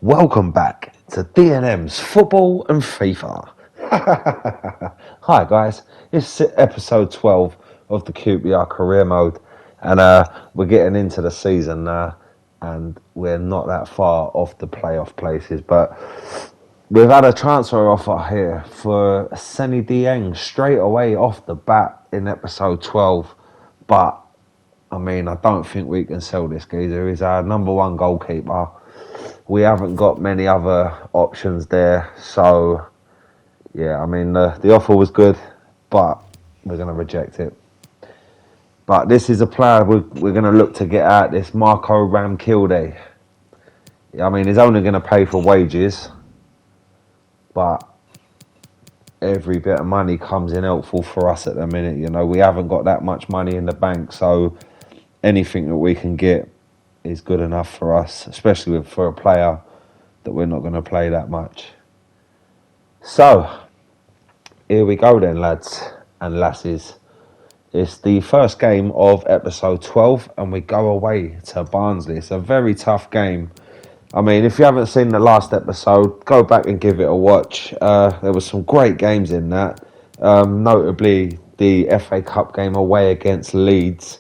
Welcome back to D&M's Football and FIFA. Hi guys, it's episode 12 of the QPR career mode, and we're getting into the season now, and we're not that far off the playoff places, but we've had a transfer offer here for Seni Dieng straight away off the bat in episode 12, but I mean, I don't think we can sell this geezer. He's our number one goalkeeper. We haven't got many other options there, so yeah, I mean the offer was good, but we're going to reject it. But this is a player we're going to look to get out. This Marco Ramkilde. I mean, he's only going to pay for wages, but every bit of money comes in helpful for us at the minute. You know, we haven't got that much money in the bank, so anything that we can get is good enough for us, especially for a player that we're not going to play that much. So, here we go then, lads and lasses. It's the first game of episode 12, and we go away to Barnsley. It's a very tough game. I mean, if you haven't seen the last episode, go back and give it a watch. There were some great games in that, notably the FA Cup game away against Leeds.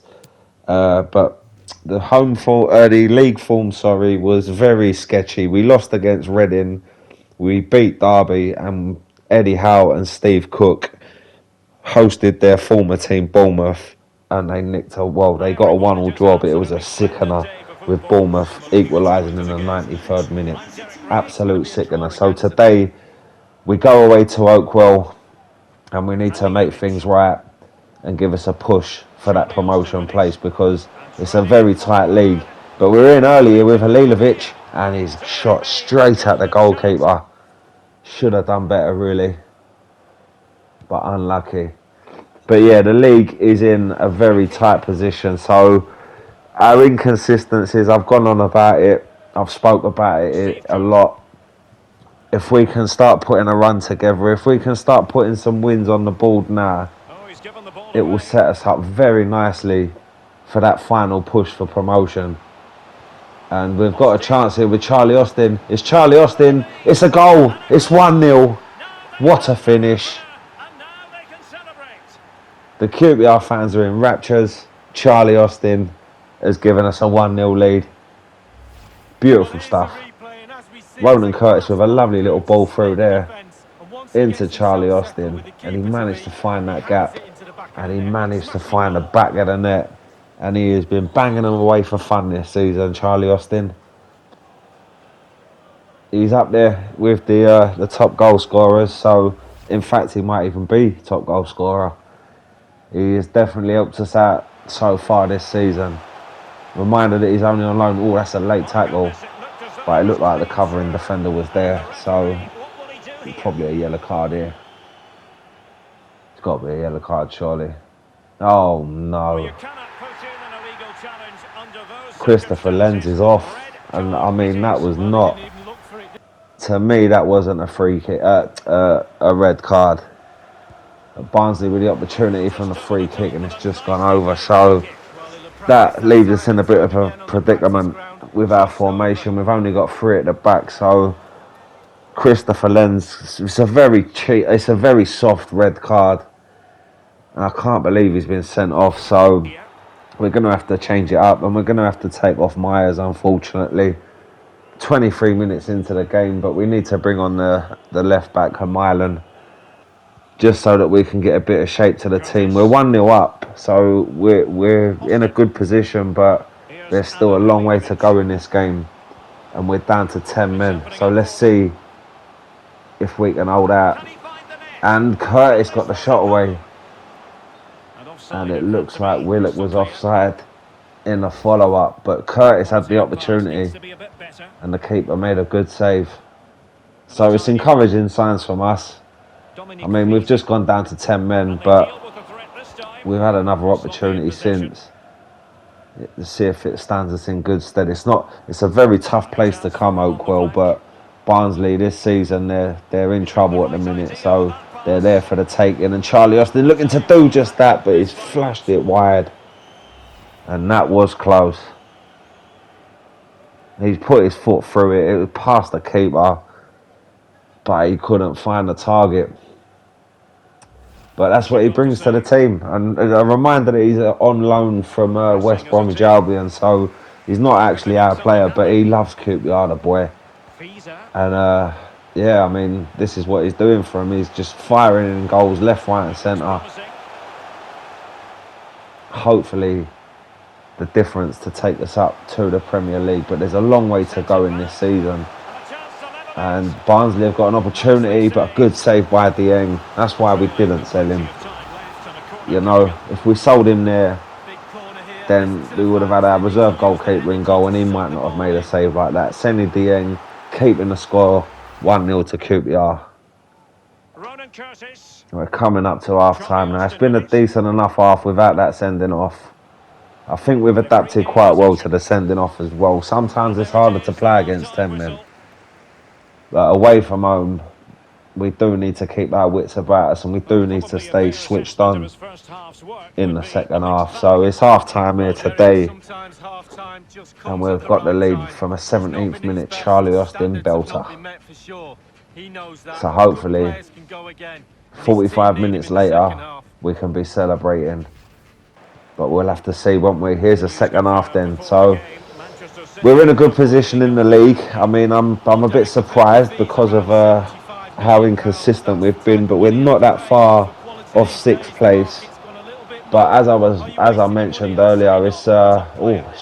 But the the league form, was very sketchy. We lost against Reading, we beat Derby, and Eddie Howe and Steve Cook hosted their former team Bournemouth, and they got a 1-1 draw, but it was a sickener with Bournemouth equalising in the 93rd minute. Absolute sickener. So today we go away to Oakwell, and we need to make things right and give us a push for that promotion place, because it's a very tight league. But we're in earlier with Halilovic, and he's shot straight at the goalkeeper. Should have done better, really, but unlucky. But yeah, the league is in a very tight position, so our inconsistencies, I've gone on about it, I've spoke about it a lot. If we can start putting a run together, if we can start putting some wins on the board now, it will set us up very nicely for that final push for promotion. And we've got a chance here with Charlie Austin. It's Charlie Austin. It's a goal. It's 1-0. What a finish. The QPR fans are in raptures. Charlie Austin has given us a 1-0 lead. Beautiful stuff. Roland Curtis with a lovely little ball through there into Charlie Austin, and he managed to find that gap, and he managed to find the back of the net, and he has been banging them away for fun this season, Charlie Austin. He's up there with the top goal scorers, so in fact he might even be top goal scorer. He has definitely helped us out so far this season. Reminder that he's only on loan. Oh, that's a late tackle, but it looked like the covering defender was there, so probably a yellow card here. It's got to be a yellow card, surely. Oh no. Christopher Lenz is off, and I mean, that was not, to me, that wasn't a free kick, a red card. Barnsley with the opportunity from the free kick, and it's just gone over, so that leaves us in a bit of a predicament with our formation. We've only got 3 at the back, so Christopher Lenz, it's a very soft red card, and I can't believe he's been sent off, so we're going to have to change it up, and we're going to have to take off Myers, unfortunately. 23 minutes into the game, but we need to bring on the left back, Hermilan, just so that we can get a bit of shape to the team. We're 1-0 up, so we're in a good position, but there's still a long way to go in this game, and we're down to 10 men, so let's see if we can hold out. And Curtis got the shot away, and it looks like Willock was offside in the follow-up, but Curtis had the opportunity, and the keeper made a good save. So it's encouraging signs from us. I mean, we've just gone down to 10 men, but we've had another opportunity since to see if it stands us in good stead. It's a very tough place to come, Oakwell, but Barnsley this season, they're in trouble at the minute, so they're there for the taking. And Charlie Austin looking to do just that, but he's flashed it wide, and that was close. He's put his foot through it. It was past the keeper, but he couldn't find the target. But that's what he brings to the team. And a reminder that he's on loan from West Bromwich Albion, so he's not actually our player, but he loves QPR, the boy. And yeah, I mean, this is what he's doing for him. He's just firing in goals left, right and centre. Hopefully the difference to take us up to the Premier League, but there's a long way to go in this season. And Barnsley have got an opportunity, but a good save by Dieng. That's why we didn't sell him. You know, if we sold him there, then we would have had our reserve goalkeeper in goal, and he might not have made a save like that. Sending Dieng, keeping the score 1-0 to QPR. We're coming up to half time now. It's been a decent enough half without that sending off. I think we've adapted quite well to the sending off as well. Sometimes it's harder to play against 10 men. But away from home, we do need to keep our wits about us, and we do need to stay switched on in the second half. So it's half time here today, and we've got the lead from a 17th minute Charlie Austin belter. So hopefully 45 minutes later we can be celebrating, but we'll have to see, won't we? Here's the second half then. So we're in a good position in the league. I mean, I'm a bit surprised because of how inconsistent we've been, but we're not that far off 6th place. But as I mentioned earlier, it's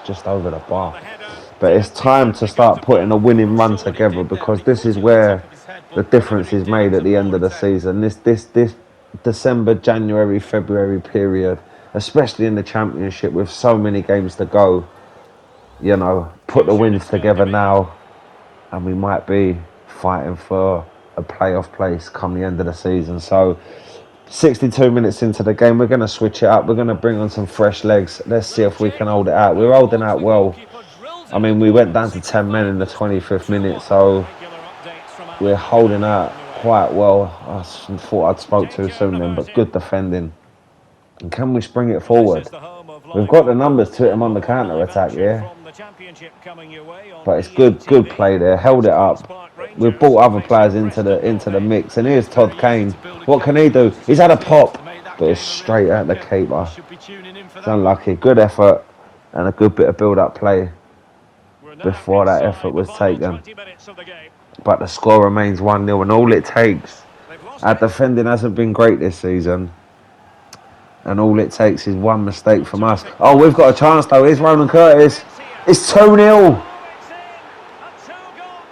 just over the bar. But it's time to start putting a winning run together, because this is where the difference is made at the end of the season. This December, January, February period, especially in the Championship with so many games to go. You know, put the wins together now, and we might be fighting for a playoff place come the end of the season. So 62 minutes into the game, we're going to switch it up. We're going to bring on some fresh legs. Let's see if we can hold it out. We're holding out well. I mean, we went down to 10 men in the 25th minute, so we're holding out quite well. I thought I'd spoke too soon then, but good defending. And can we spring it forward? We've got the numbers to hit him on the counter-attack, yeah. But it's good play there. Held it up. We've brought other players into the mix. And here's Todd Kane. What can he do? He's had a pop, but it's straight at the keeper. It's unlucky. Good effort and a good bit of build-up play before that effort was taken. But the score remains 1-0, and all it takes. Our defending hasn't been great this season, and all it takes is one mistake from us. Oh, we've got a chance though. Here's Ronan Curtis. It's 2-0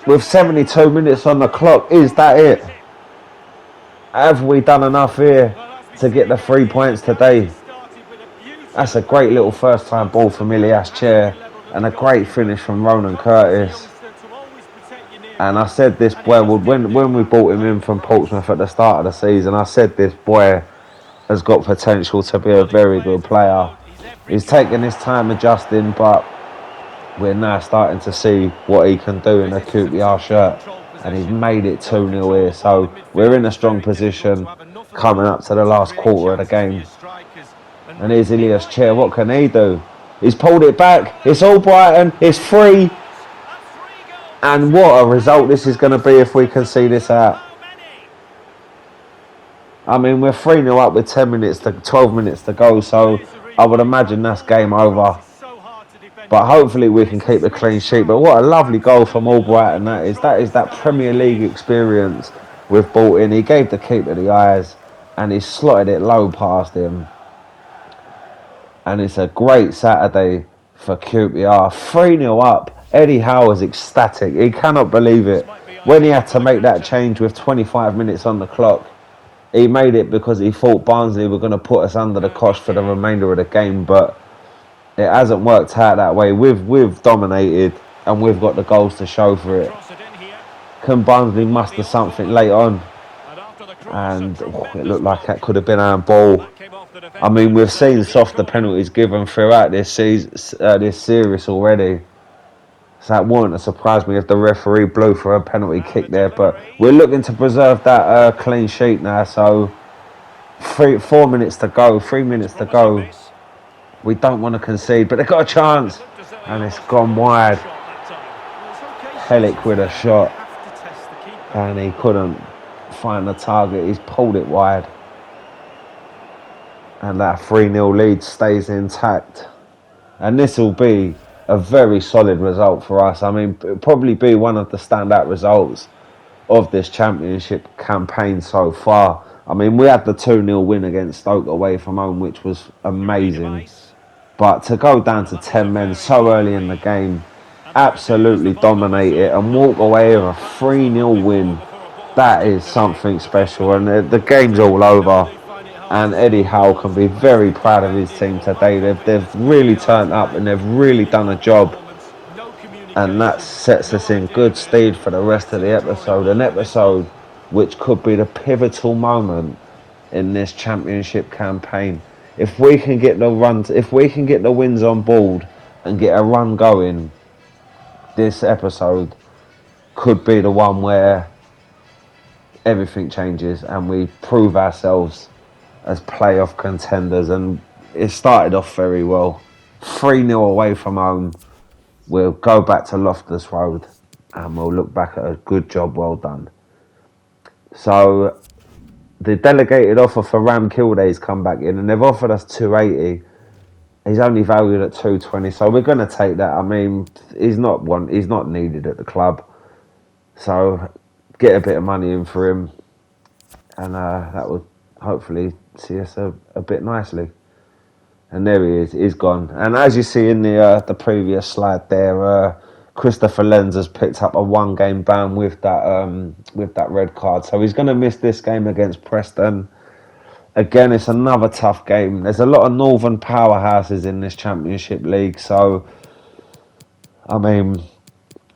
with 72 minutes on the clock. Is that it? Have we done enough here to get the 3 points today? That's a great little first time ball from Ilias Chair, and a great finish from Ronan Curtis. And I said this boy would, when we brought him in from Portsmouth at the start of the season, I said this boy has got potential to be a very good player. He's taken his time adjusting, but we're now starting to see what he can do in a QPR shirt, and he's made it 2-0 here. So we're in a strong position coming up to the last quarter of the game. And here's Ilias Chair. What can he do? He's pulled it back. It's all Brighton. It's 3. And what a result this is going to be if we can see this out. I mean, we're 3-0 up with 12 minutes to go, so I would imagine that's game over. But hopefully we can keep a clean sheet. But what a lovely goal from Albrighton that is. That is that Premier League experience we've brought in. He gave the keeper the eyes, and he slotted it low past him. And it's a great Saturday for QPR. 3-0 up. Eddie Howe is ecstatic. He cannot believe it. When he had to make that change with 25 minutes on the clock, he made it because he thought Barnsley were going to put us under the cosh for the remainder of the game, but it hasn't worked out that way. We've dominated, and we've got the goals to show for it. Can Barnsley muster something late on? And it looked like that could have been our ball. I mean, we've seen softer penalties given throughout this series already. So that wouldn't surprise me if the referee blew for a penalty kick there. But we're looking to preserve that clean sheet now. So 4 minutes to go, 3 minutes to go. We don't want to concede, but they've got a chance. And it's gone wide. Helik with a shot, and he couldn't find the target. He's pulled it wide, and that 3-0 lead stays intact. And this will be a very solid result for us. I mean, it'll probably be one of the standout results of this championship campaign so far. I mean, we had the 2-0 win against Stoke away from home, which was amazing. But to go down to 10 men so early in the game, absolutely dominate it, and walk away with a 3-0 win, that is something special. And the game's all over. And Eddie Howe can be very proud of his team today. They've really turned up and they've really done a job. And that sets us in good stead for the rest of the episode. An episode which could be the pivotal moment in this championship campaign. If we can get the runs, if we can get the wins on board and get a run going, this episode could be the one where everything changes and we prove ourselves as playoff contenders. And it started off very well. 3-0 away from home. We'll go back to Loftus Road and we'll look back at a good job well done. So the delegated offer for Ram Kilday's come back in, and they've offered us 280. He's only valued at 220, so we're going to take that. I mean, he's not needed at the club, so get a bit of money in for him, and that would hopefully see us a bit nicely. And there he is, he's gone. And as you see in the previous slide there, Christopher Lenz has picked up a 1-game ban with that red card. So he's going to miss this game against Preston. Again, it's another tough game. There's a lot of northern powerhouses in this Championship League. So, I mean,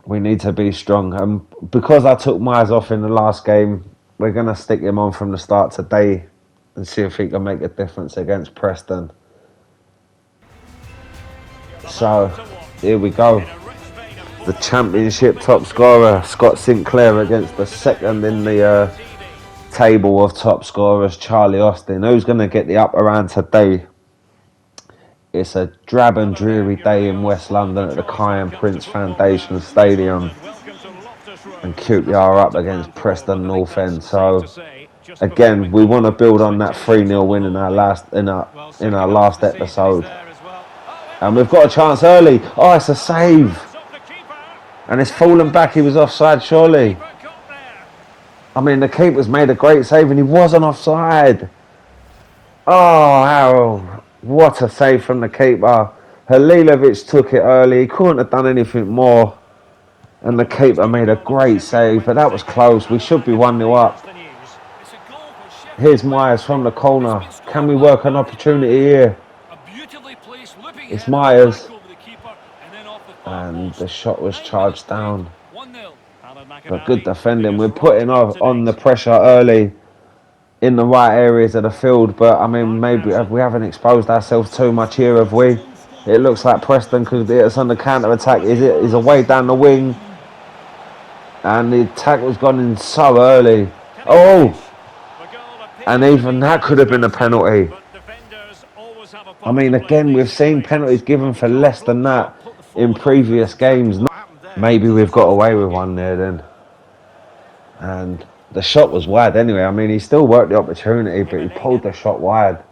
we need to be strong. And because I took Myers off in the last game, we're going to stick him on from the start today and see if he can make a difference against Preston. So, here we go. The championship top scorer, Scott Sinclair, against the second in the table of top scorers, Charlie Austin. Who's going to get the upper hand today? It's a drab and dreary day in West London at the Kyan Prince Foundation Stadium. And QPR are up against Preston North End. So, again, we want to build on that 3-0 win in our last episode. And we've got a chance early. Oh, it's a save. And it's fallen back. He was offside, surely. I mean, the keeper's made a great save and he wasn't offside. Oh, how. What a save from the keeper. Halilovic took it early. He couldn't have done anything more. And the keeper made a great save. But that was close. We should be 1-0 up. Here's Myers from the corner. Can we work an opportunity here? It's Myers. And the shot was charged down. But good defending. We're putting on the pressure early in the right areas of the field. But, I mean, maybe we haven't exposed ourselves too much here, have we? It looks like Preston could hit us on the counter-attack. Is away down the wing. And the attack was gone in so early. Oh! And even that could have been a penalty. I mean, again, we've seen penalties given for less than that in previous games. Maybe we've got away with one there then. And the shot was wide anyway. I mean, he still worked the opportunity, but he pulled the shot wide.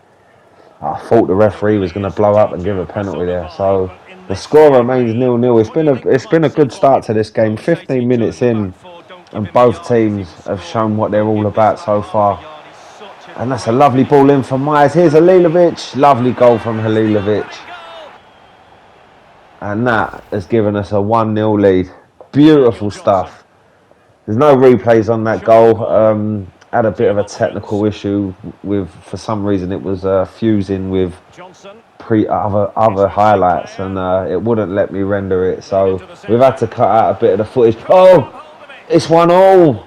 I thought the referee was going to blow up and give a penalty there. So the score remains 0-0. It's been a good start to this game. 15 minutes in, and both teams have shown what they're all about so far. And that's a lovely ball in from Myers. Here's Halilovic. Lovely goal from Halilovic. And that has given us a 1-0 lead. Beautiful stuff. There's no replays on that goal. Had a bit of a technical issue with, for some reason, it was fusing with other highlights, and it wouldn't let me render it. So we've had to cut out a bit of the footage. Oh, it's 1-1.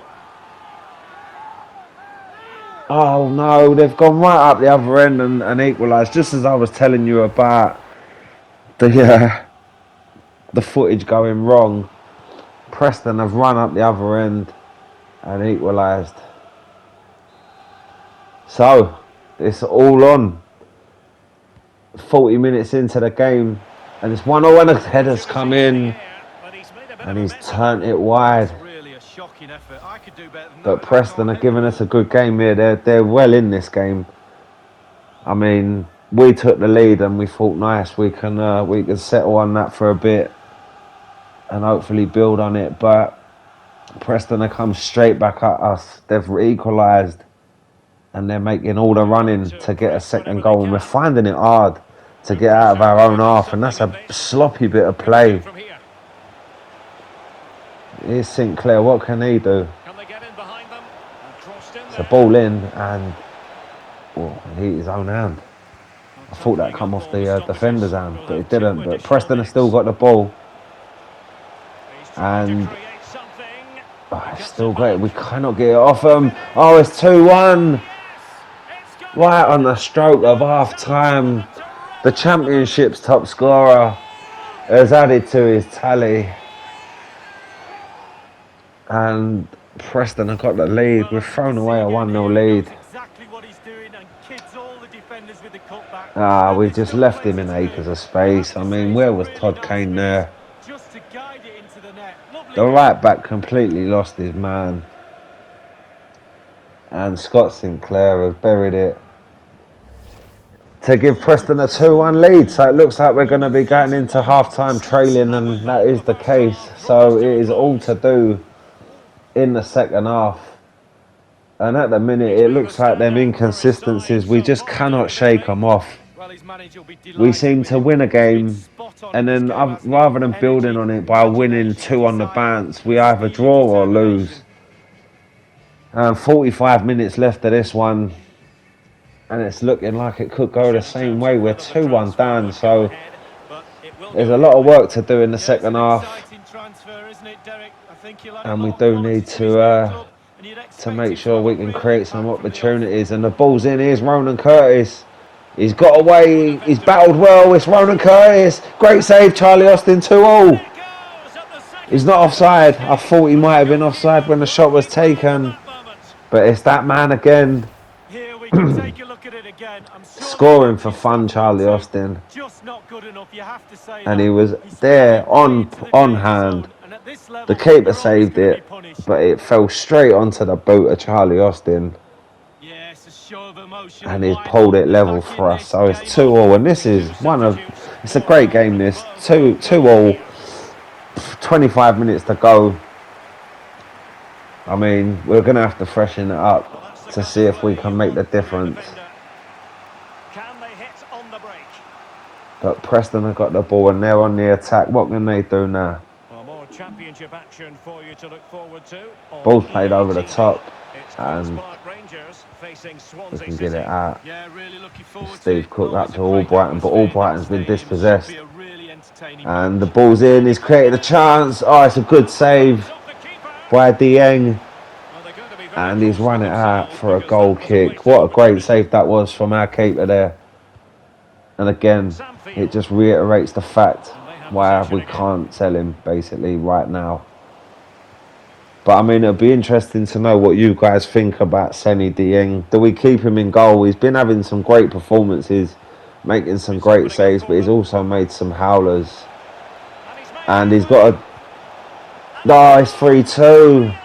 Oh no, they've gone right up the other end and equalised, just as I was telling you about the footage going wrong. Preston have run up the other end and equalised. So, it's all on. 40 minutes into the game, and it's 1-0 and a header's come in. And he's turned it wide. But Preston are giving us a good game here. They're well in this game. I mean, we took the lead and we thought, nice, we can settle on that for a bit and hopefully build on it. But Preston have come straight back at us. They've equalised and they're making all the running to get a second goal. And we're finding it hard to get out of our own half, and that's a sloppy bit of play. Here's Sinclair, what can he do? It's a ball in and he hit his own hand. I thought that come off the defender's hand, but it didn't. But Preston has still got the ball. And it's still great. We cannot get it off them. Oh, it's 2-1. Right on the stroke of half time. The Championship's top scorer has added to his tally. And Preston have got the lead. We've thrown away a 1-0 lead. We just left him in acres of space. I mean, where was Todd Kane there? The right back completely lost his man. And Scott Sinclair has buried it to give Preston a 2-1 lead. So it looks like we're going to be going into half-time trailing, and that is the case. So it is all to do in the second half. And at the minute, it looks like them inconsistencies, we just cannot shake them off. We seem to win a game, and then rather than building on it by winning 2 on the bounce, we either draw or lose. 45 minutes left of this one, and it's looking like it could go the same way. We're 2-1 down, so there's a lot of work to do in the second half, and we do need to make sure we can create some opportunities. And the ball's in. Here's Ronan Curtis. He's got away. He's battled well. It's Ronan Curtis. Great save, Charlie Austin. 2-2. He's not offside. I thought he might have been offside when the shot was taken, but it's that man again. Scoring for fun, Charlie Austin. And he was there on hand. The keeper saved it, but it fell straight onto the boot of Charlie Austin. And he's pulled it level for us. So it's 2-2, and this is it's a great game, this. 2-2, 25 minutes to go. I mean, we're going to have to freshen it up to see if we can make the difference. But Preston have got the ball and they're on the attack. What can they do now? Championship action for you to look forward to. Ball's played over the top, and we can get it out. Steve Cook up to Albrighton, but Albrighton's been dispossessed. And the ball's in, he's created a chance. Oh, it's a good save by Dieng. And he's run it out for a goal kick. What a great save that was from our keeper there. And again, it just reiterates the fact why we can't sell him basically right now. But I mean, it'll be interesting to know what you guys think about Seny Dieng. Do we keep him in goal? He's been having some great performances, making some great saves, but he's also made some howlers. And he's got a nice 3-2.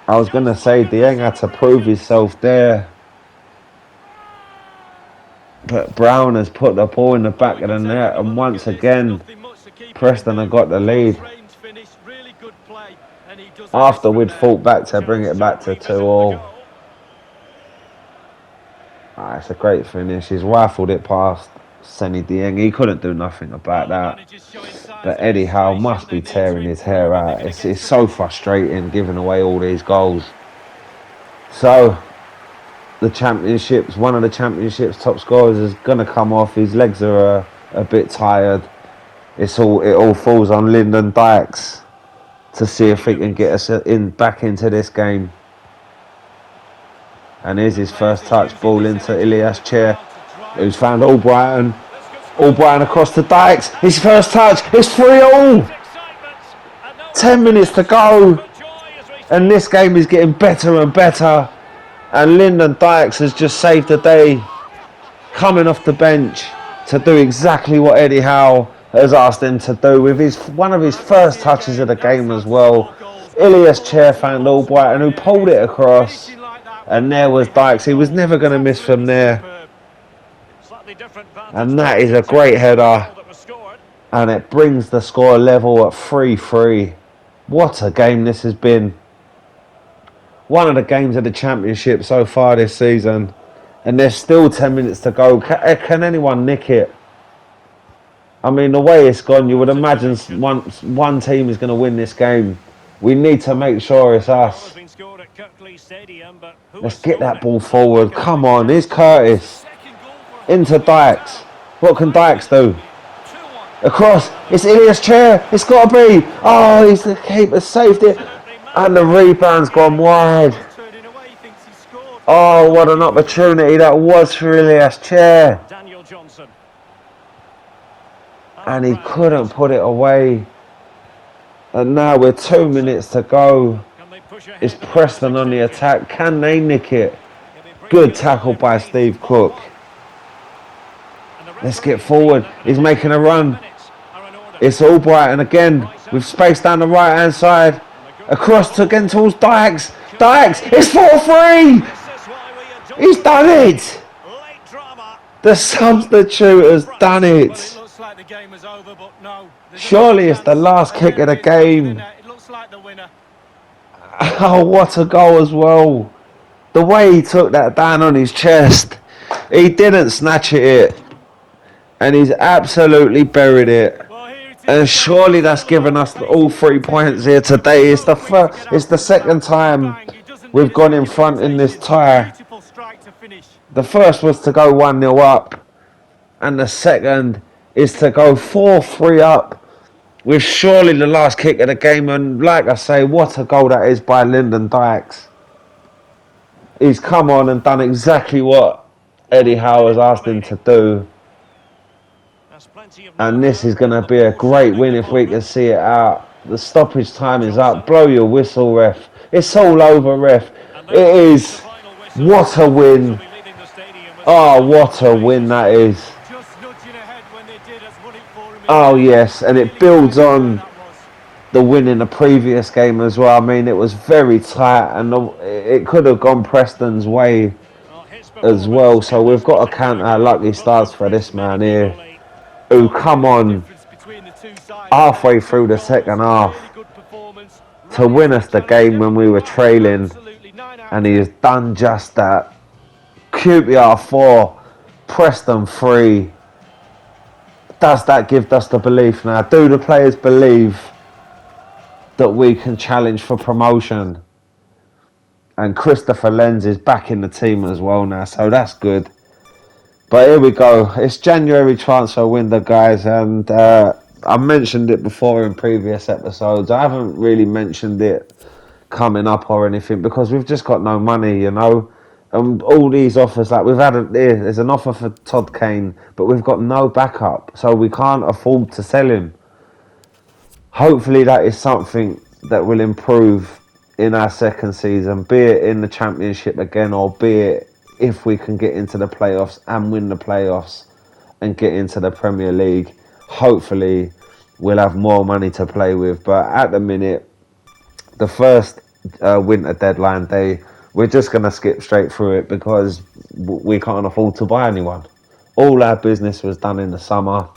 I was going to say Dieng had to prove himself there. But Brown has put the ball in the back of the net, and once again, Preston have got the lead. After we'd fought back to bring it back to 2-2. It's a great finish. He's rifled it past Seny Dieng. He couldn't do nothing about that. But Eddie Howe must be tearing his hair out. It's so frustrating giving away all these goals. So the championships, one of the championship's top scorers is going to come off. His legs are a bit tired. It all falls on Lyndon Dykes to see if he can get us back into this game. And here's his first touch, ball into Ilias Chair, who's found Albrighton. Albrighton across to Dykes. His first touch. It's 3-3. 10 minutes to go, and this game is getting better and better. And Lyndon Dykes has just saved the day, coming off the bench to do exactly what Eddie Howe has asked him to do with one of his first touches of the game as well. Ilias Chair found Albrighton, who pulled it across, and there was Dykes. He was never going to miss from there, and that is a great header, and it brings the score level at 3-3. What a game this has been. One of the games of the Championship so far this season, and there's still 10 minutes to go. Can anyone nick it? I mean, the way it's gone, you would imagine one team is going to win this game. We need to make sure it's us. Let's get that ball forward. Come on, here's Curtis. Into Dykes. What can Dykes do? Across. It's Ilias Chair. It's got to be. Oh, he's the keeper. Saved it. And the rebound's gone wide. Oh, what an opportunity that was for Ilias Chair. And he couldn't put it away. And now we're 2 minutes to go. It's Preston on the attack. Can they nick it? Good tackle by Steve Cook. Let's get forward. He's making a run. It's Albrighton again with space down the right hand side. Across to again towards Dykes. Dykes! It's 4-3! He's done it! The substitute has done it. Surely it's the last kick of the game. Oh, what a goal as well. The way he took that down on his chest. He didn't snatch it. And he's absolutely buried it. And surely that's given us all 3 points here today. It's the second time we've gone in front in this tie. The first was to go 1-0 up. And the second is to go 4-3 up with surely the last kick of the game. And like I say, what a goal that is by Lyndon Dykes. He's come on and done exactly what Eddie Howe has asked him to do. And this is going to be a great win if we can see it out. The stoppage time is up. Blow your whistle, ref. It's all over, ref. It is. What a win. Oh, what a win that is. Oh, yes. And it builds on the win in the previous game as well. I mean, it was very tight and it could have gone Preston's way as well. So we've got to count our lucky stars for this man here, who come on halfway through the second half to win us the game when we were trailing, and he has done just that. QPR 4, Preston 3. Does that give us the belief now? Do the players believe that we can challenge for promotion? And Christopher Lenz is back in the team as well now, so that's good. But here we go. It's January transfer window, guys, and I mentioned it before in previous episodes. I haven't really mentioned it coming up or anything because we've just got no money, you know. And all these offers, like we've had, there's an offer for Todd Kane, but we've got no backup, so we can't afford to sell him. Hopefully that is something that will improve in our second season, be it in the Championship again, or be it if we can get into the playoffs and win the playoffs and get into the Premier League. Hopefully we'll have more money to play with. But at the minute, the first winter deadline day, we're just going to skip straight through it because we can't afford to buy anyone. All our business was done in the summer.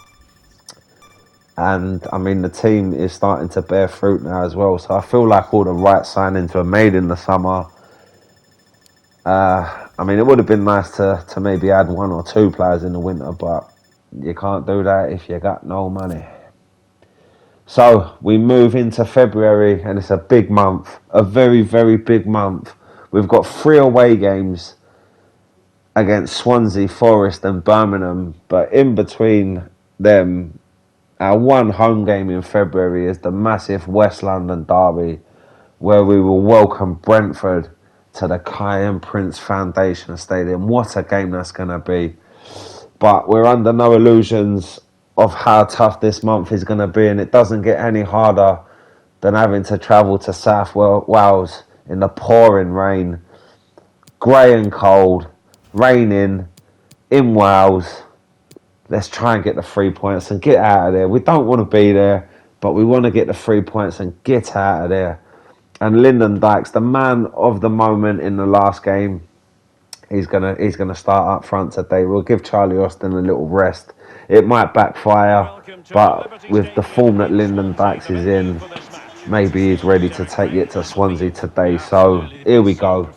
And I mean, the team is starting to bear fruit now as well. So I feel like all the right signings were made in the summer. I mean, it would have been nice to maybe add 1 or 2 players in the winter, but you can't do that if you got no money. So we move into February, and it's a big month, a very, very big month. We've got 3 away games against Swansea, Forest and Birmingham, but in between them, our one home game in February is the massive West London derby, where we will welcome Brentford to the Kiyan Prince Foundation Stadium. What a game that's going to be. But we're under no illusions of how tough this month is going to be, and it doesn't get any harder than having to travel to South Wales in the pouring rain, grey and cold, raining in Wales. let's try and get the 3 points and get out of there. We don't want to be there, but we want to get the 3 points and get out of there. And Lyndon Dykes, the man of the moment in the last game, he's gonna start up front today. We'll give Charlie Austin a little rest. It might backfire, but with the form that Lyndon Dykes is in, maybe he's ready to take it to Swansea today. So here we go.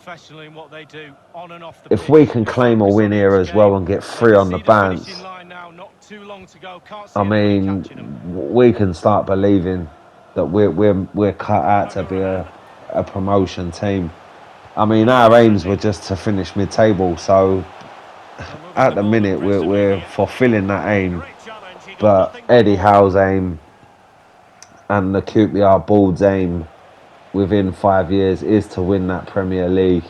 If we can claim a win here as well and get 3 on the bounce, I mean, we can start believing that we're cut out to be a promotion team. I mean, our aims were just to finish mid-table, so at the minute we're fulfilling that aim. But Eddie Howe's aim and the QPR board's aim within 5 years is to win that Premier League.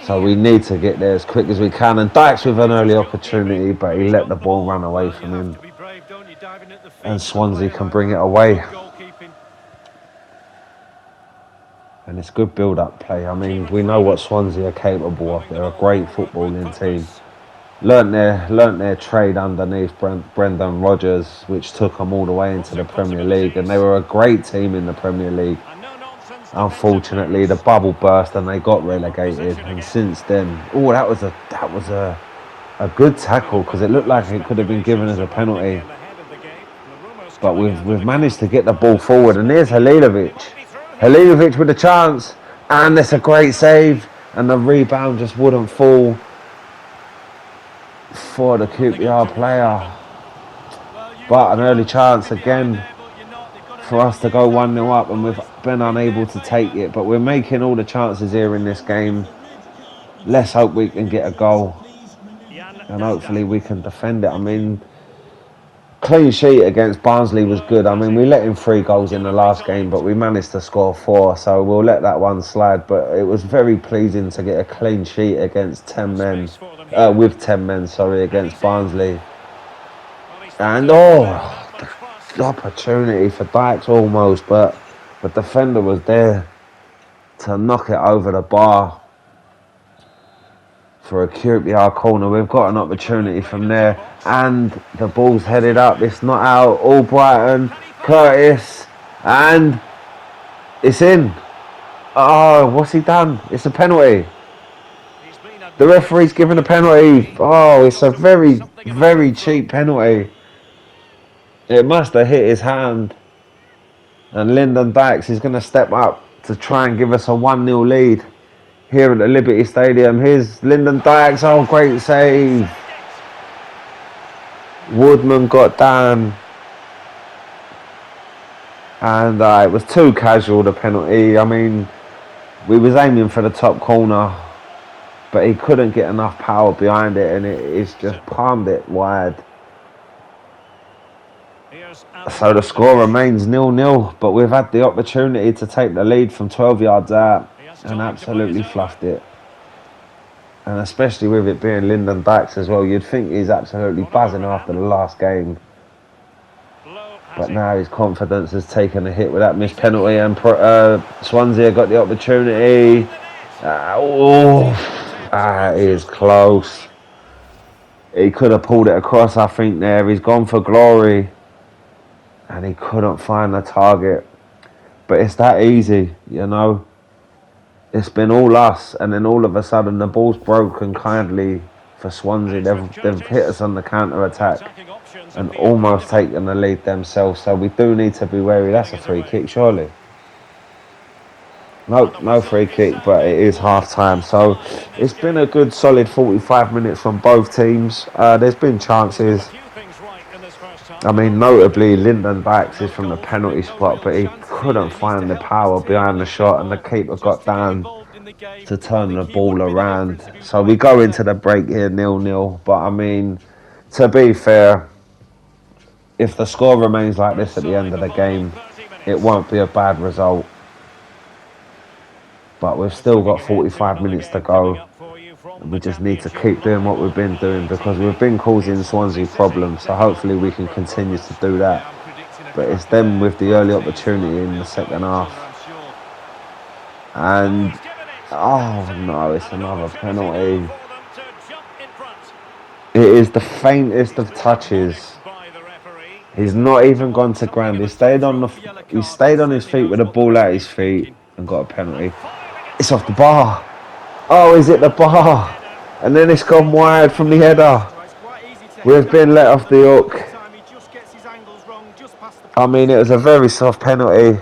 So we need to get there as quick as we can. And Dykes with an early opportunity, but he let the ball run away from him. And Swansea can bring it away. And it's good build-up play. I mean, we know what Swansea are capable of. They're a great footballing team. Learnt their trade underneath Brendan Rodgers, which took them all the way into the Premier League. And they were a great team in the Premier League. Unfortunately, the bubble burst and they got relegated. And since then, that was a good tackle, because it looked like it could have been given as a penalty. But we've managed to get the ball forward. And there's Halilovic. Halilovic with a chance, and it's a great save, and the rebound just wouldn't fall for the QPR player. But an early chance again for us to go 1-0 up, and we've been unable to take it. But we're making all the chances here in this game. Let's hope we can get a goal, and hopefully we can defend it. I mean, clean sheet against Barnsley was good. I mean, we let in 3 goals in the last game, but we managed to score 4, so we'll let that one slide. But it was very pleasing to get a clean sheet against 10 men, against Barnsley. And the opportunity for Dykes almost, but the defender was there to knock it over the bar for a QPR corner. We've got an opportunity from there, and the ball's headed up. It's not out. Albrighton, Curtis, and it's in. Oh, what's he done? It's a penalty. The referee's given a penalty. Oh, it's a very, very cheap penalty. It must have hit his hand. And Lyndon Dykes is going to step up to try and give us a 1-0 lead here at the Liberty Stadium. Here's Lyndon Dykes. Oh, great save. Woodman got down. And it was too casual, the penalty. I mean, we was aiming for the top corner, but he couldn't get enough power behind it, and it's just palmed it wide. So the score remains 0-0, but we've had the opportunity to take the lead from 12 yards out and absolutely fluffed it. And especially with it being Lyndon Dykes as well, you'd think he's absolutely buzzing after the last game. But now his confidence has taken a hit with that missed penalty, and Swansea got the opportunity. It is close. He could have pulled it across, I think, there. He's gone for glory, and he couldn't find the target. But it's that easy, you know. It's been all us, and then all of a sudden the ball's broken kindly for Swansea. They've hit us on the counter-attack and almost taken the lead themselves. So we do need to be wary. That's a free kick, surely. Nope, no free kick, but it is half-time. So it's been a good solid 45 minutes from both teams. There's been chances. I mean, notably, Lyndon Dykes is from the penalty spot, but he couldn't find the power behind the shot, and the keeper got down to turn the ball around. So we go into the break here 0-0. But I mean, to be fair, if the score remains like this at the end of the game, it won't be a bad result. But we've still got 45 minutes to go. We just need to keep doing what we've been doing, because we've been causing Swansea problems, so hopefully we can continue to do that. But it's them with the early opportunity in the second half. And, oh no, it's another penalty. It is the faintest of touches. He's not even gone to ground. He stayed on his feet with the ball at his feet and got a penalty. It's off the bar. Oh, is it the bar? And then it's gone wide from the header. We've been let off the hook. I mean, it was a very soft penalty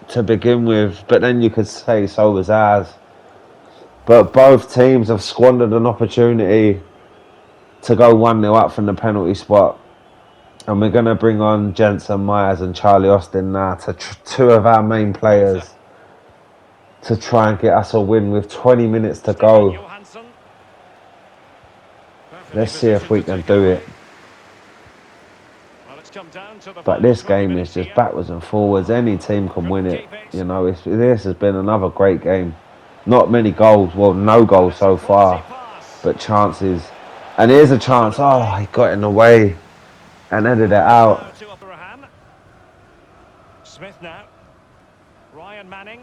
to begin with, but then you could say so was ours. But both teams have squandered an opportunity to go 1-0 up from the penalty spot. And we're going to bring on Jensen Myers and Charlie Austin now, to two of our main players, to try and get us a win with 20 minutes to go. Let's see if we can do it. But this game is just backwards and forwards. Any team can win it. You know, this has been another great game. Not many goals. Well, no goals so far. But chances. And here's a chance. Oh, he got in the way and ended it out.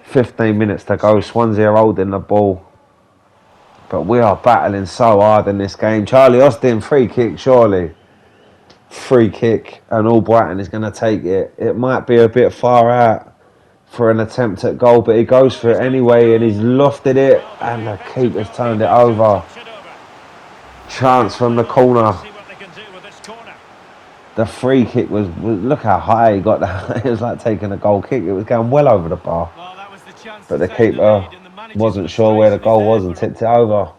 15 minutes to go. Swansea are holding the ball. But we are battling so hard in this game. Charlie Austin, free kick, surely. Free kick, and Albrighton is going to take it. It might be a bit far out for an attempt at goal, but he goes for it anyway, and he's lofted it, and the keeper's turned it over. Chance from the corner. The free kick was look how high he got that. It was like taking a goal kick. It was going well over the bar. But the keeper wasn't sure where the goal was and tipped it over.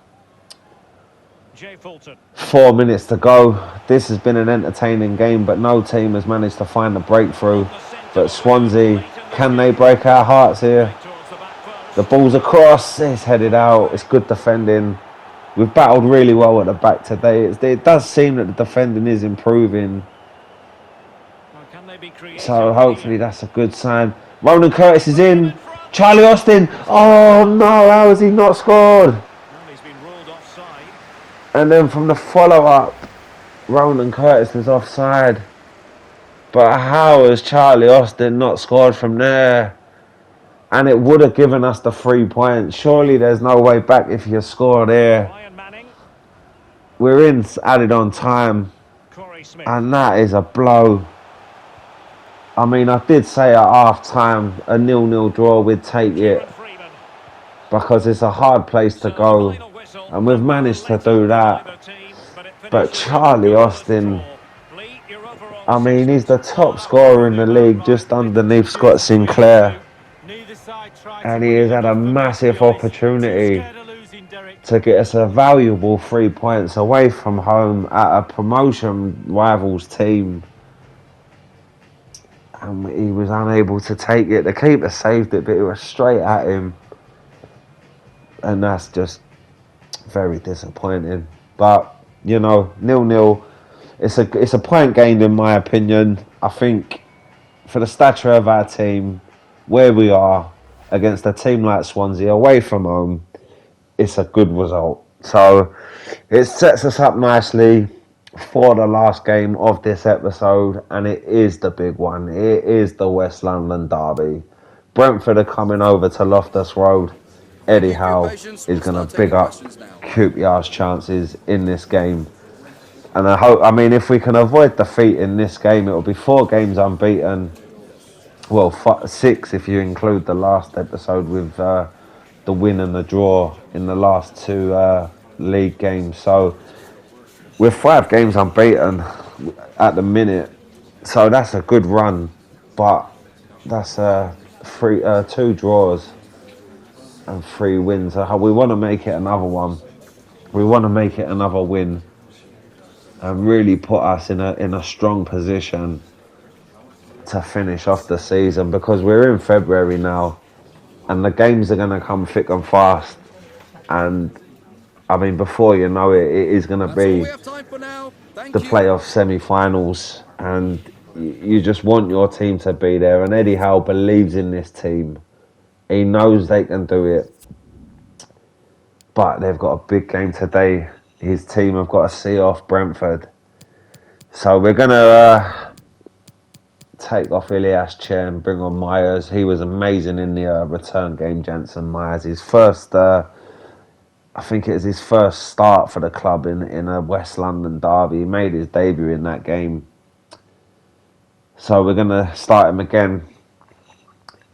4 minutes to go. This has been an entertaining game, but no team has managed to find the breakthrough. But Swansea, can they break our hearts here? The ball's across. It's headed out. It's good defending. We've battled really well at the back today. It does seem that the defending is improving. So hopefully that's a good sign. Ronan Curtis is in. Charlie Austin. Oh no, how has he not scored? And then from the follow-up, Ronan Curtis was offside. But how has Charlie Austin not scored from there? And it would have given us the 3 points. Surely there's no way back if you score there. We're in added on time. And that is a blow. I mean, I did say at half-time, a 0-0 draw, we'd take it. Because it's a hard place to go. And we've managed to do that. But Charlie Austin, I mean, he's the top scorer in the league, just underneath Scott Sinclair. And he has had a massive opportunity to get us a valuable 3 points away from home at a promotion rivals team. And he was unable to take it. The keeper saved it, but it was straight at him. And that's just very disappointing. But, you know, 0-0. It's a point gained in my opinion. I think for the stature of our team, where we are against a team like Swansea away from home, it's a good result. So it sets us up nicely for the last game of this episode, and it is the big one. It is the West London derby. Brentford are coming over to Loftus Road. Eddie Howe is going to big up QPR's chances in this game. And I mean, if we can avoid defeat in this game, it'll be 4 games unbeaten. Well, 6 if you include the last episode with the win and the draw in the last 2 league games. So we're 5 games unbeaten at the minute. So that's a good run. But that's 2 draws and 3 wins. We want to make it another one. We want to make it another win and really put us in a strong position to finish off the season, because we're in February now and the games are going to come thick and fast. And I mean, before you know it, it is going to be the playoff semi-finals, and you just want your team to be there. And Eddie Howe believes in this team. He knows they can do it. But they've got a big game today. His team have got to see off Brentford. So we're going to take off Ilias Chair and bring on Myers. He was amazing in the return game, Jensen Myers. His first I think it was his first start for the club in a West London derby. He made his debut in that game. So we're going to start him again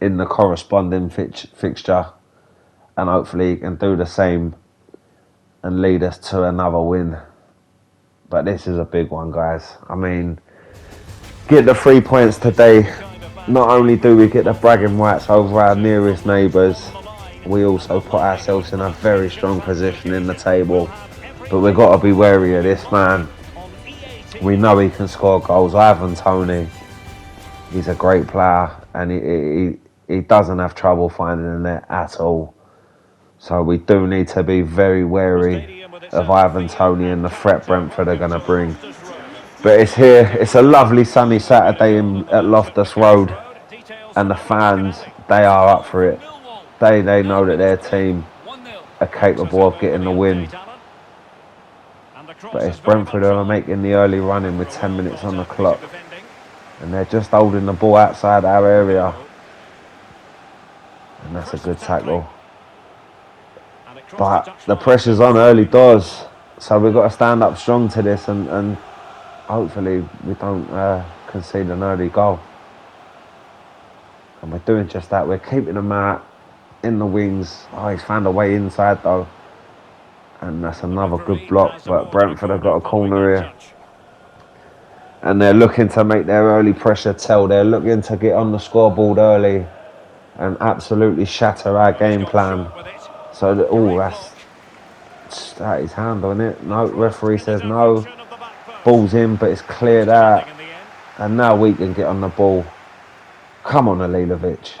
in the corresponding fixture. And hopefully he can do the same and lead us to another win. But this is a big one, guys. I mean, get the 3 points today. Not only do we get the bragging rights over our nearest neighbours, we also put ourselves in a very strong position in the table. But we've got to be wary of this man. We know he can score goals. Ivan Toney, he's a great player, and he doesn't have trouble finding the net at all. So we do need to be very wary of Ivan Toney and the threat Brentford are going to bring. But it's here. It's a lovely sunny Saturday at Loftus Road, and the fans, they are up for it. They know that their team are capable of getting the win. But it's Brentford who are making the early running with 10 minutes on the clock. And they're just holding the ball outside our area. And that's a good tackle. But the pressure's on early doors. So we've got to stand up strong to this and hopefully we don't concede an early goal. And we're doing just that. We're keeping them out in the wings. Oh, he's found a way inside though. And that's another good block. But Brentford have got a corner here. And they're looking to make their early pressure tell. They're looking to get on the scoreboard early and absolutely shatter our game plan. So, that is handling it. No, referee says no. Ball's in, but it's cleared out. And now we can get on the ball. Come on, Alilovic.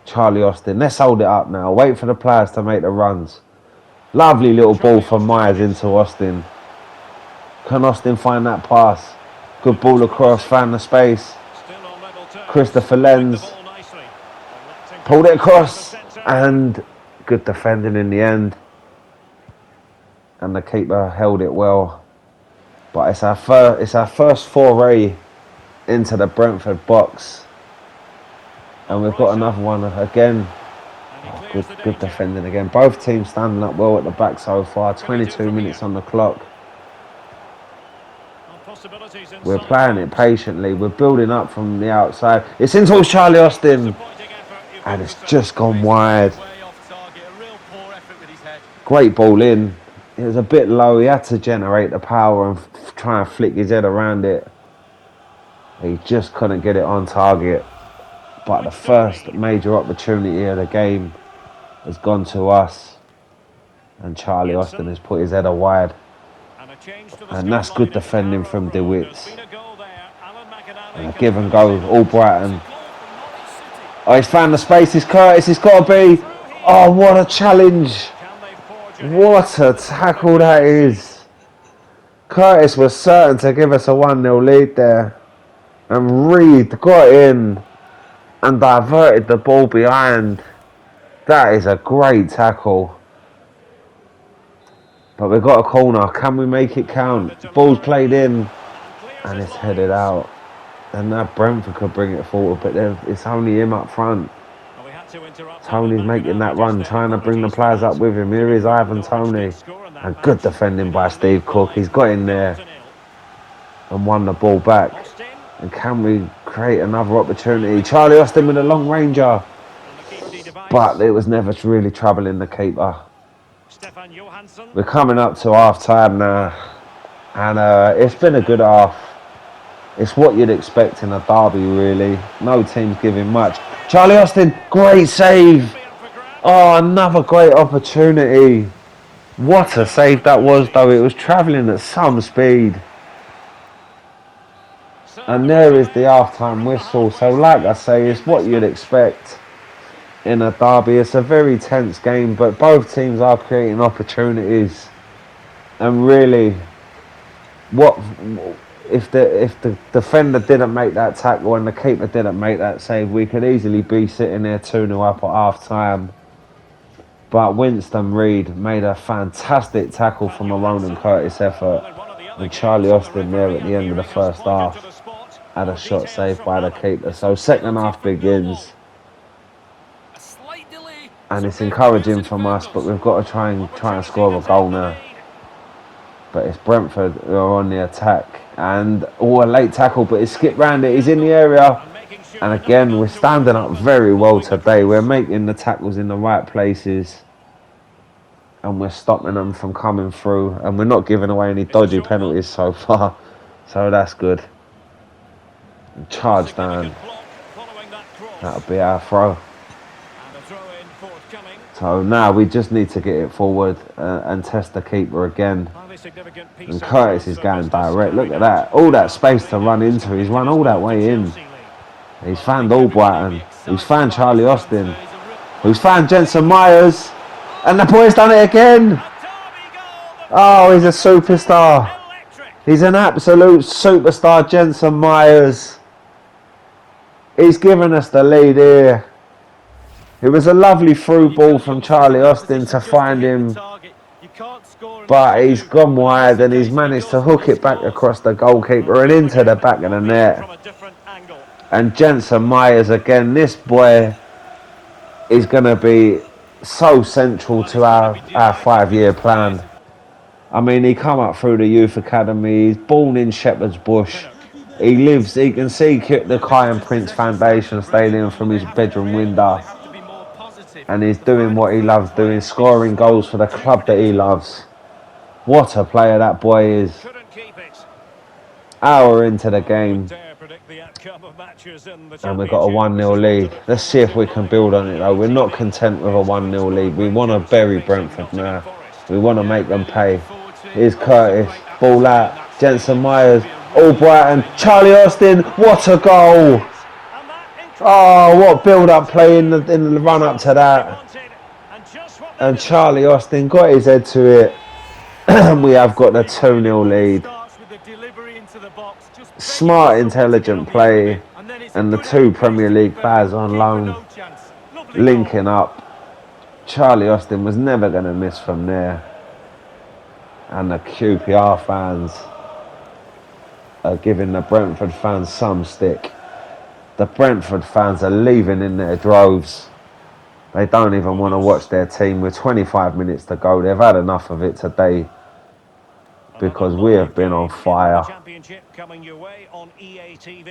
Charlie Austin. Let's hold it up now. Wait for the players to make the runs. Lovely little ball from Myers into Austin. Can Austin find that pass? Good ball across, found the space. Christopher Lenz pulled it across, and good defending in the end. And the keeper held it well. But it's our first foray into the Brentford box, and we've got another one again. Oh, good defending again. Both teams standing up well at the back so far. 22 minutes on the clock. We're playing it patiently. We're building up from the outside. It's in towards Charlie Austin. And it's just gone wide. Great ball in. It was a bit low. He had to generate the power and try and flick his head around it. He just couldn't get it on target. But the first major opportunity of the game has gone to us. And Charlie Austin has put his header wide. And that's good defending from DeWitt. And a give and go, all Brighton. Oh, he's found the space. It's Curtis. It's got to be. Oh, what a challenge. What a tackle that is. Curtis was certain to give us a 1-0 lead there. And Reed got in and diverted the ball behind. That is a great tackle. But we've got a corner. Can we make it count? Ball's played in and it's headed out. And now Brentford could bring it forward, but it's only him up front. Tony's making that run, trying to bring the players up with him. Here is Ivan Toney. And good defending by Steve Cook. He's got in there and won the ball back. And can we create another opportunity? Charlie Austin with a long ranger. But it was never really troubling the keeper. We're coming up to half time now. And it's been a good half. It's what you'd expect in a derby, really. No team's giving much. Charlie Austin, great save. Oh, another great opportunity. What a save that was, though. It was travelling at some speed. And there is the half-time whistle. So, like I say, it's what you'd expect in a derby. It's a very tense game, but both teams are creating opportunities. And really, if the defender didn't make that tackle and the keeper didn't make that save, we could easily be sitting there 2-0 up at half time. But Winston Reid made a fantastic tackle from a Ronan Curtis effort, and Charlie Austin there at the end of the first half had a shot saved by the keeper. So second half begins, and it's encouraging from us, but we've got to try and score a goal now. But it's Brentford who are on the attack, and a late tackle, but it's skipped round it. He's in the area, and again we're standing up very well today. We're making the tackles in the right places, and we're stopping them from coming through, and we're not giving away any dodgy penalties so far, so that's good. Charge down. That'll be our throw. So now we just need to get it forward and test the keeper again. And Curtis is going direct. Look at that. All that space to run into. He's run all that way in. He's found Albrighton. He's found Charlie Austin. Who's found Jensen Myers. And the boy's done it again. Oh, he's a superstar. He's an absolute superstar, Jensen Myers. He's given us the lead here. It was a lovely through ball from Charlie Austin to find him. But he's gone wide and he's managed to hook it back across the goalkeeper and into the back of the net. And Jensen Myers again, this boy is going to be so central to our 5-year plan. I mean, he come up through the youth academy. He's born in Shepherd's Bush. He can see the Kai and Prince Foundation Stadium from his bedroom window. And he's doing what he loves doing, scoring goals for the club that he loves. What a player that boy is. Hour into the game. And we've got a 1-0 lead. Let's see if we can build on it though. We're not content with a 1-0 lead. We want to bury Brentford now. We want to make them pay. Here's Curtis. Ball out. Jensen Myers. Albrighton. Charlie Austin. What a goal. Oh, what build-up play in the run-up to that. And Charlie Austin got his head to it. We have got the 2-0 lead. Smart, intelligent play. And the 2 Premier League players on loan linking up. Charlie Austin was never going to miss from there. And the QPR fans are giving the Brentford fans some stick. The Brentford fans are leaving in their droves. They don't even want to watch their team with 25 minutes to go. They've had enough of it today because we have been on fire.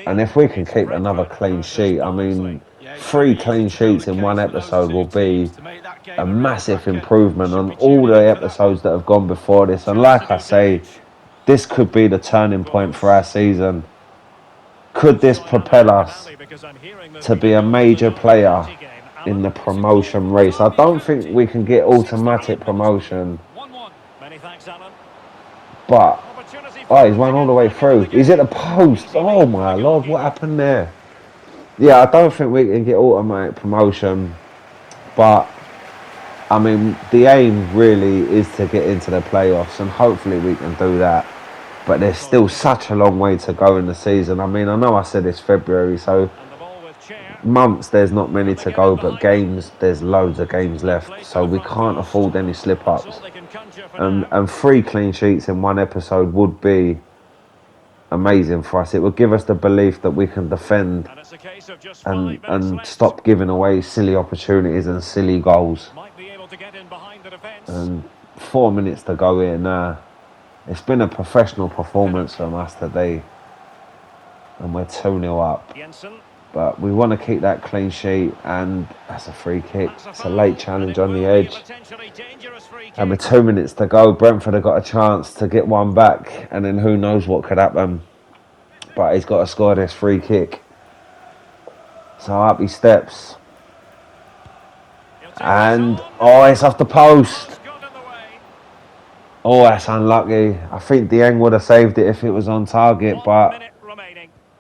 And if we can keep another clean sheet, I mean, 3 clean sheets in one episode will be a massive improvement on all the episodes that have gone before this. And like I say, this could be the turning point for our season. Could this propel us to be a major player in the promotion race? I don't think we can get automatic promotion. But, oh, he's run all the way through. He's at the post. Oh my Lord, what happened there? Yeah, I don't think we can get automatic promotion. But, I mean, the aim really is to get into the playoffs and hopefully we can do that. But there's still such a long way to go in the season. I mean, I know I said it's February, so months there's not many to go, but games, there's loads of games left. So we can't afford any slip-ups. And 3 clean sheets in one episode would be amazing for us. It would give us the belief that we can defend and stop giving away silly opportunities and silly goals. And 4 minutes to go here now. It's been a professional performance from us today. And we're 2-0 up. But we want to keep that clean sheet. And that's a free kick. It's a late challenge on the edge. And with 2 minutes to go, Brentford have got a chance to get one back. And then who knows what could happen. But he's got to score this free kick. So up he steps. And, oh, it's off the post. Oh, that's unlucky. I think Dieng would have saved it if it was on target, but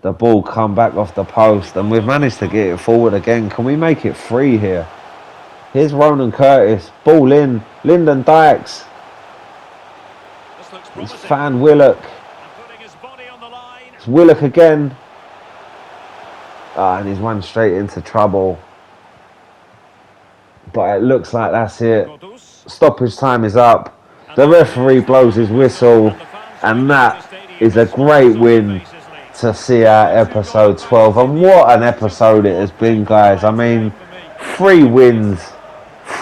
the ball come back off the post and we've managed to get it forward again. Can we make it 3 here? Here's Ronan Curtis. Ball in. Lyndon Dykes. It's Fan Willock. It's Willock again. And he's run straight into trouble. But it looks like that's it. Stoppage time is up. The referee blows his whistle, and that is a great win to see our episode 12. And what an episode it has been, guys. I mean, 3 wins,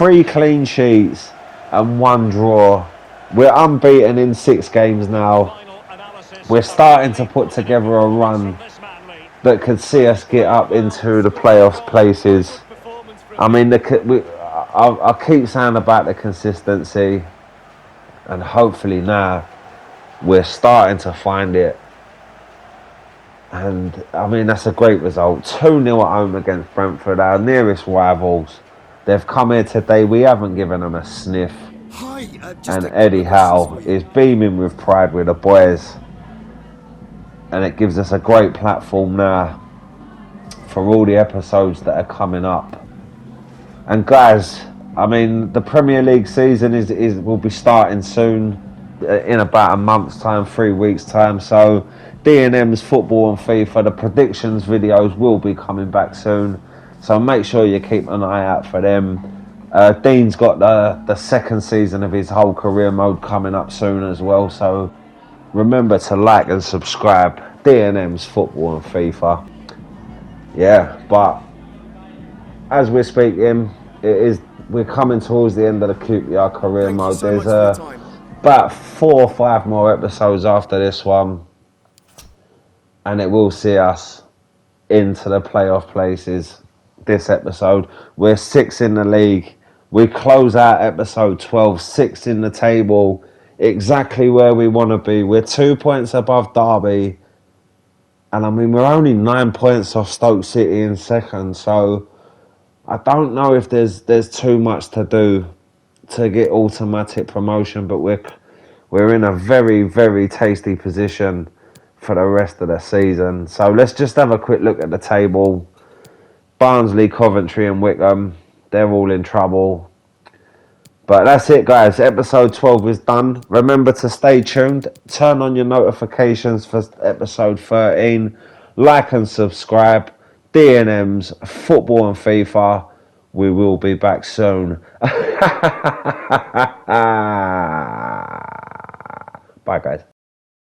3 clean sheets and 1 draw. We're unbeaten in 6 games now. We're starting to put together a run that could see us get up into the playoffs places. I mean, I'll keep saying about the consistency, and hopefully now we're starting to find it. And I mean, that's a great result. 2-0 at home against Brentford, our nearest rivals. They've come here today. We haven't given them a sniff. And Eddie Howe is beaming with pride with the boys. And it gives us a great platform now for all the episodes that are coming up. And guys, I mean, the Premier League season will be starting soon, in about a month's time, 3 weeks' time. So D&M's Football and FIFA, the predictions videos will be coming back soon. So make sure you keep an eye out for them. Dean's got the second season of his whole career mode coming up soon as well. So remember to like and subscribe. D&M's Football and FIFA. Yeah, but as we're speaking, we're coming towards the end of the QPR career mode. There's about 4 or 5 more episodes after this one, and it will see us into the playoff places. This episode, we're 6 in the league. We close out episode 12, 6 in the table, exactly where we want to be. We're 2 points above Derby, and I mean, we're only 9 points off Stoke City in second, so I don't know if there's too much to do to get automatic promotion, but we're in a very, very tasty position for the rest of the season. So let's just have a quick look at the table. Barnsley, Coventry and Wickham, they're all in trouble. But that's it, guys. Episode 12 is done. Remember to stay tuned. Turn on your notifications for episode 13. Like and subscribe. D&M's Football and FIFA. We will be back soon. Bye, guys.